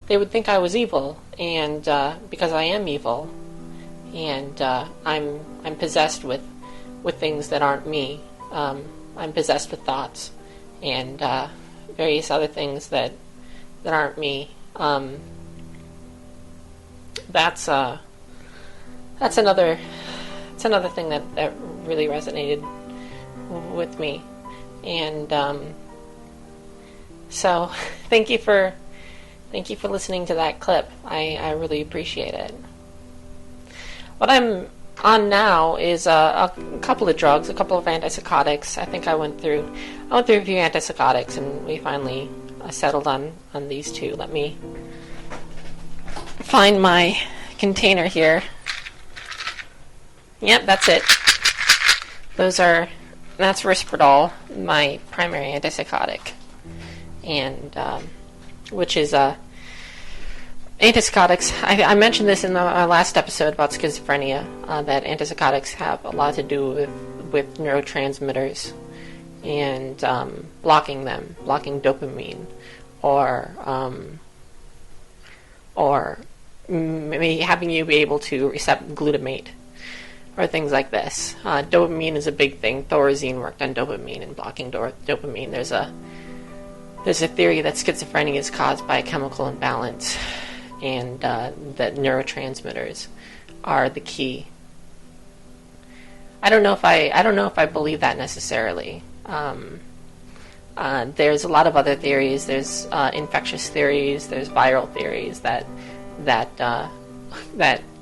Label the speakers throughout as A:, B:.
A: they would think I was evil, and because I am evil, and I'm possessed with things that aren't me. I'm possessed with thoughts and various other things that aren't me. That's another thing that really resonated with me, and so thank you for listening to that clip. I really appreciate it. What I'm on now is a couple of drugs, a couple of antipsychotics. I think I went through a few antipsychotics, and we finally settled on these two. Let me find my container here. Yep, that's it. That's Risperdal, my primary antipsychotic, and which is antipsychotics. I mentioned this in our last episode about schizophrenia, that antipsychotics have a lot to do with neurotransmitters and blocking dopamine, or maybe having you be able to accept glutamate, or things like this. Dopamine is a big thing. Thorazine worked on dopamine and blocking dopamine. There's a theory that schizophrenia is caused by a chemical imbalance, and that neurotransmitters are the key. I don't know if I believe that necessarily. There's a lot of other theories. There's infectious theories. There's viral theories that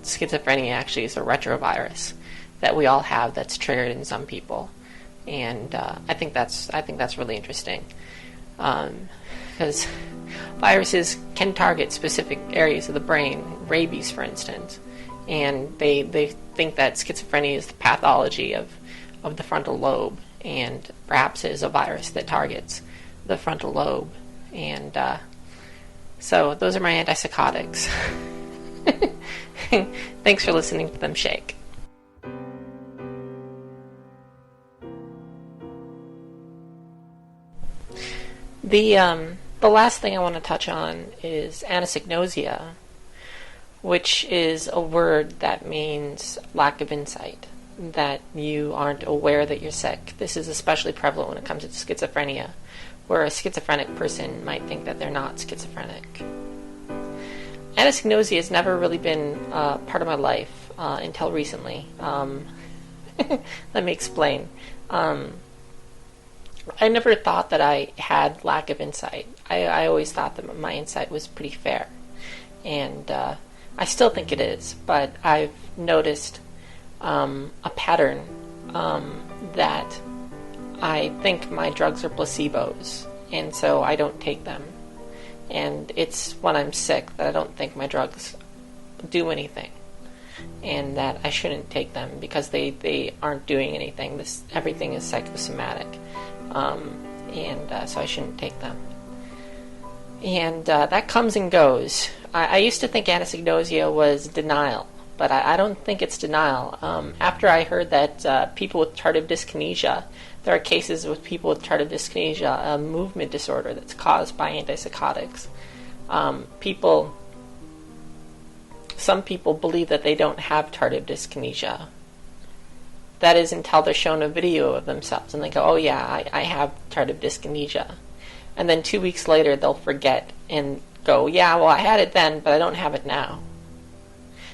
A: schizophrenia actually is a retrovirus that we all have that's triggered in some people, and I think that's really interesting, because viruses can target specific areas of the brain, rabies, for instance, and they think that schizophrenia is the pathology of the frontal lobe, and perhaps it is a virus that targets the frontal lobe, and so those are my antipsychotics. Thanks for listening to them shake. The last thing I want to touch on is anosognosia, which is a word that means lack of insight, that you aren't aware that you're sick. This is especially prevalent when it comes to schizophrenia, where a schizophrenic person might think that they're not schizophrenic. Anosognosia has never really been part of my life until recently. Let me explain. I never thought that I had lack of insight. I always thought that my insight was pretty fair. And I still think it is, but I've noticed a pattern that I think my drugs are placebos, and so I don't take them. And it's when I'm sick that I don't think my drugs do anything, and that I shouldn't take them because they aren't doing anything. Everything is psychosomatic, and so I shouldn't take them. And that comes and goes. I used to think anosognosia was denial, but I don't think it's denial. After I heard that people with tardive dyskinesia, there are cases with people with tardive dyskinesia, a movement disorder that's caused by antipsychotics. Some people believe that they don't have tardive dyskinesia. That is until they're shown a video of themselves and they go, oh yeah, I have tardive dyskinesia. And then 2 weeks later they'll forget and go, yeah, well I had it then, but I don't have it now.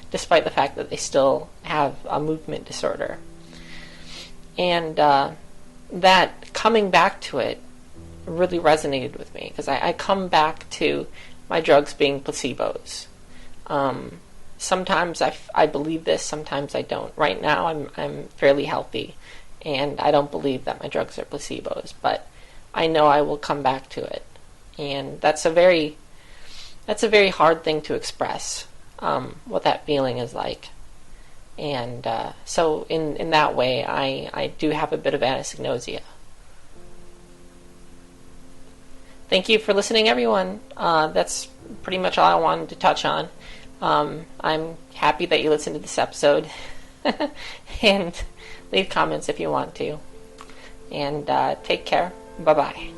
A: Despite the fact that they still have a movement disorder. And that coming back to it really resonated with me, because I come back to my drugs being placebos. Sometimes I believe this, sometimes I don't. Right now I'm fairly healthy, and I don't believe that my drugs are placebos, but I know I will come back to it. And that's a very hard thing to express, what that feeling is like. And so in that way, I do have a bit of anosognosia. Thank you for listening, everyone. That's pretty much all I wanted to touch on. I'm happy that you listened to this episode. And leave comments if you want to. And take care. Bye-bye.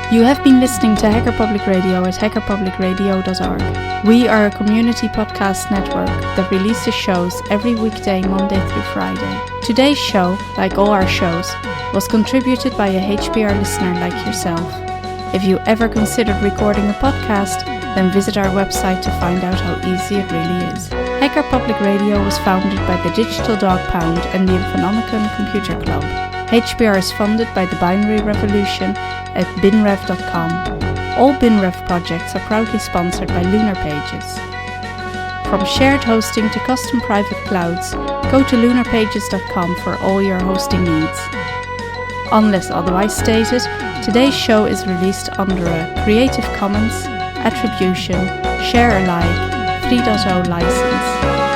B: You have been listening to Hacker Public Radio at hackerpublicradio.org. We are a community podcast network that releases shows every weekday, Monday through Friday. Today's show, like all our shows, was contributed by a HPR listener like yourself. If you ever considered recording a podcast, then visit our website to find out how easy it really is. Hacker Public Radio was founded by the Digital Dog Pound and the Infonomicon Computer Club. HPR is funded by the Binary Revolution at binrev.com. All BinRev projects are proudly sponsored by Lunar Pages. From shared hosting to custom private clouds, go to lunarpages.com for all your hosting needs. Unless otherwise stated, today's show is released under a Creative Commons Attribution Share Alike 3.0 license.